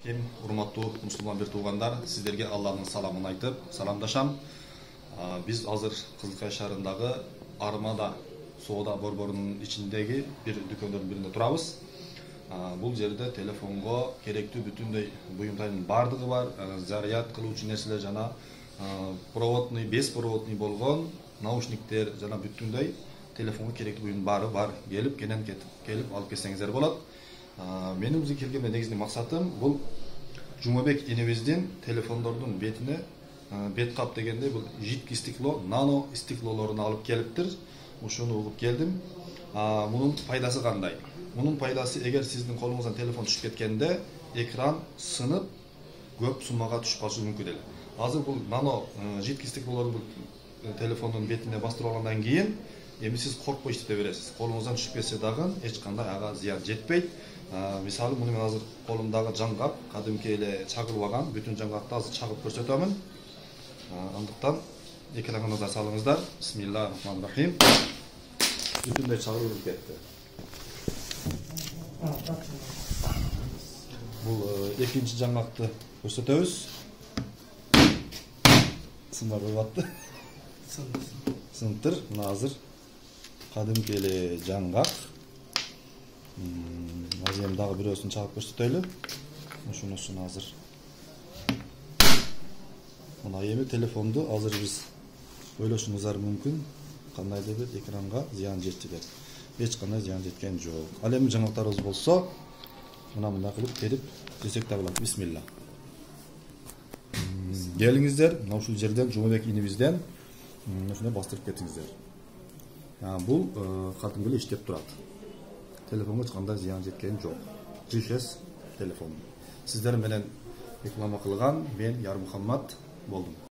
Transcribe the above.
Кем урматтуу мусулман бир туугандар, сиздерге Алланын саламын айтып, саламдашам. Биз азыр Кызылкай шаарындагы Армада соода борборунун ичиндеги бир дүкөндөрдүн биринде турабыз. Бул жерде телефонго керектүү бүтүндөй буюмтайдын бардыгы бар, заряд кылуучу нерселер жана проводный, беспроводный болгон наушниктер жана бүтүндөй телефонго керектүү буюмдун баары бар. Келип, кенен келип алып кетсеңиздер болот. Менин бизге келген негизги максатым бул Жумабек энебиздин телефондордун бетине бет кап дегенде бул жидкий стекло, нано стеклолорун алып келиптир. Ушуну угуп келдим. Мунун пайдасы кандай? Мунун пайдасы, эгер сиздин колуңуздан телефон түшүп кеткенде экран сынып көп суммага түшүп калышы мүмкүн эле. Азыр бул нано жидкий стеклолорду телефондун бетине бастырып алгандан кийин эми сиз коркпой иштете бересиз. Колуңуздан түшүп кетсе дагы эч кандай ага зыян жетпейт. Мисалы муну мен азыр колумдагы жаңгак кадимки эле чагылбаган, бүтүн жаңгакты азыр чагып көрсөтөмүн. Андыктан экранга назар салыңыздар. Бисмиллахиррахманиррахим. Бүтүндөй чагылып кетти. Бул экинчи жаңгакты көрсөтөбүз. Сындар болуп сыныптыр. Мына азыр кадимки эле жаңгак. Азыр эми дагы бирөөсүн чагып көрсөтөлү. Ушунусун азыр. Мына эми телефонду азыр биз ойлошуңуздар мүмкүн, кандайдыр бир экранга зыян жетти деп. Эч кандай зыян жеткен жок. Ал эми жаңгактарыбыз болсо, мына кылып терип жесек да болот. Бисмилла. Келиңиздер, мына ушул жерден Жумабек инибизден ушуну бастырып кетиңиздер. Бул кадимки эле иштеп турат. Телефонго эч кандай зыян жеткен жок. GS телефон. Сиздер менен реклама кылган мен Ярмухаммат болдум.